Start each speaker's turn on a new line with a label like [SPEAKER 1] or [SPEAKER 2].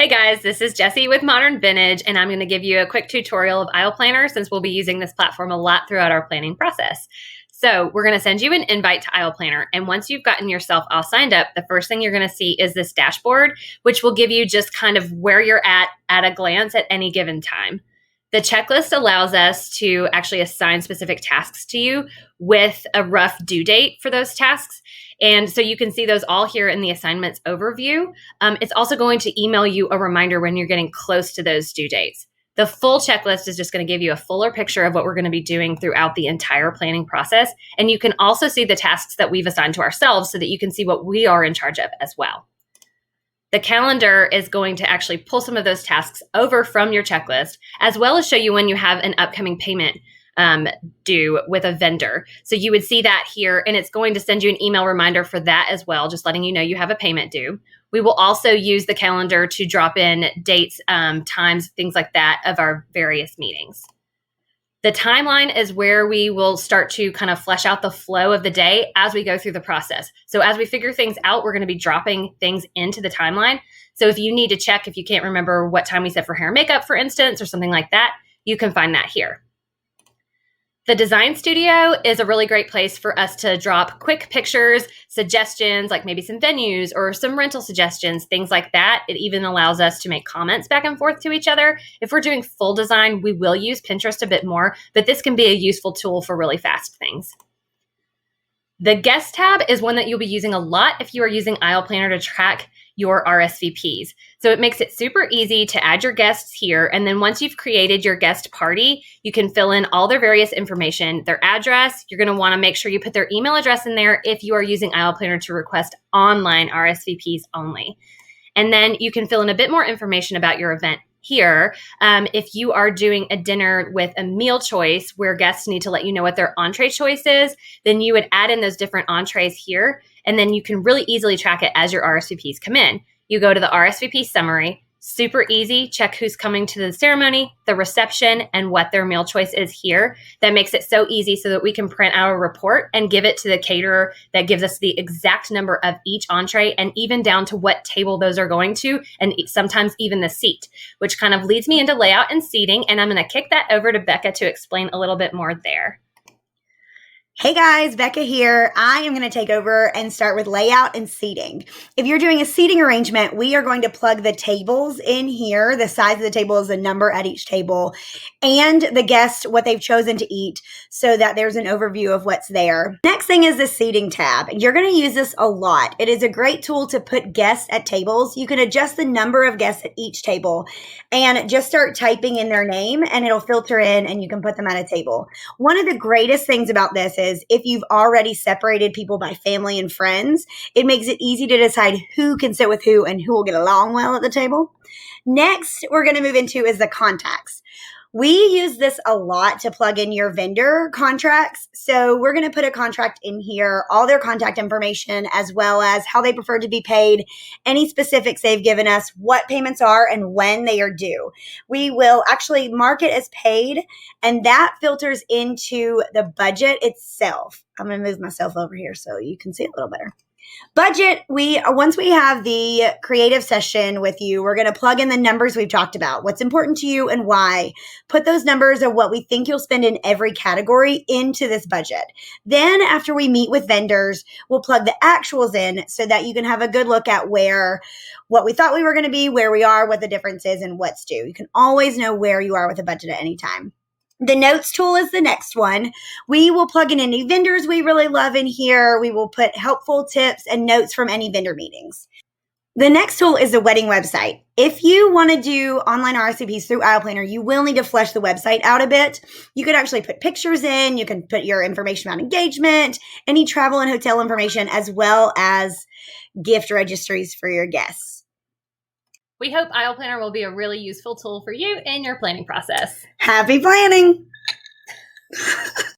[SPEAKER 1] Hey guys, this is Jessie with Modern Vintage, and I'm going to give you a quick tutorial of Aisle Planner since we'll be using this platform a lot throughout our planning process. So we're going to send you an invite to Aisle Planner, and once you've gotten yourself all signed up, the first thing you're going to see is this dashboard, which will give you just kind of where you're at a glance at any given time. The checklist allows us to actually assign specific tasks to you with a rough due date for those tasks. And so you can see those all here in the assignments overview. It's also going to email you a reminder when you're getting close to those due dates. The full checklist is just going to give you a fuller picture of what we're going to be doing throughout the entire planning process. And you can also see the tasks that we've assigned to ourselves so that you can see what we are in charge of as well. The calendar is going to actually pull some of those tasks over from your checklist, as well as show you when you have an upcoming payment due with a vendor. So you would see that here, and it's going to send you an email reminder for that as well, just letting you know you have a payment due. We will also use the calendar to drop in dates, times, things like that of our various meetings. The timeline is where we will start to kind of flesh out the flow of the day as we go through the process. So as we figure things out, we're going to be dropping things into the timeline. So if you need to check, if you can't remember what time we set for hair and makeup, for instance, or something like that, you can find that here. The design studio is a really great place for us to drop quick pictures, suggestions, like maybe some venues or some rental suggestions, things like that. It even allows us to make comments back and forth to each other. If we're doing full design, we will use Pinterest a bit more, but this can be a useful tool for really fast things. The guest tab is one that you'll be using a lot if you are using Aisle Planner to track your RSVPs. So it makes it super easy to add your guests here. And then once you've created your guest party, you can fill in all their various information, their address. You're going to want to make sure you put their email address in there if you are using Aisle Planner to request online RSVPs only. And then you can fill in a bit more information about your event here. If you are doing a dinner with a meal choice where guests need to let you know what their entree choice is, then you would add in those different entrees here, and then you can really easily track it as your RSVPs come in. You go to the Rsvp Summary, super easy, check who's coming to the ceremony, the reception, and what their meal choice is here. That makes it so easy so that we can print out a report and give it to the caterer that gives us the exact number of each entree and even down to what table those are going to, and sometimes even the seat, which kind of leads me into layout and seating. And I'm going to kick that over to Becca to explain a little bit more there.
[SPEAKER 2] Hey guys, Becca here. I am going to take over and start with layout and seating. If you're doing a seating arrangement, we are going to plug the tables in here. The size of the table is a number at each table, and the guest, what they've chosen to eat, so that there's an overview of what's there. Next thing is the seating tab. You're going to use this a lot. It is a great tool to put guests at tables. You can adjust the number of guests at each table and just start typing in their name, and it'll filter in and you can put them at a table. One of the greatest things about this is if you've already separated people by family and friends, it makes it easy to decide who can sit with who and who will get along well at the table. Next, we're going to move into is the contacts. We use this a lot to plug in your vendor contracts. So we're going to put a contract in here, all their contact information, as well as how they prefer to be paid, any specifics they've given us, what payments are, and when they are due. We will actually mark it as paid, and that filters into the budget itself. I'm going to move myself over here so you can see it a little better. Budget, once we have the creative session with you, we're going to plug in the numbers we've talked about, what's important to you and why. Put those numbers of what we think you'll spend in every category into this budget. Then after we meet with vendors, we'll plug the actuals in so that you can have a good look at what we thought we were going to be, where we are, what the difference is, and what's due. You can always know where you are with a budget at any time. The notes tool is the next one. We will plug in any vendors we really love in here. We will put helpful tips and notes from any vendor meetings. The next tool is the wedding website. If you want to do online RSVPs through Aisle Planner, you will need to flesh the website out a bit. You could actually put pictures in. You can put your information about engagement, any travel and hotel information, as well as gift registries for your guests.
[SPEAKER 1] We hope Aisle Planner will be a really useful tool for you in your planning process.
[SPEAKER 2] Happy planning!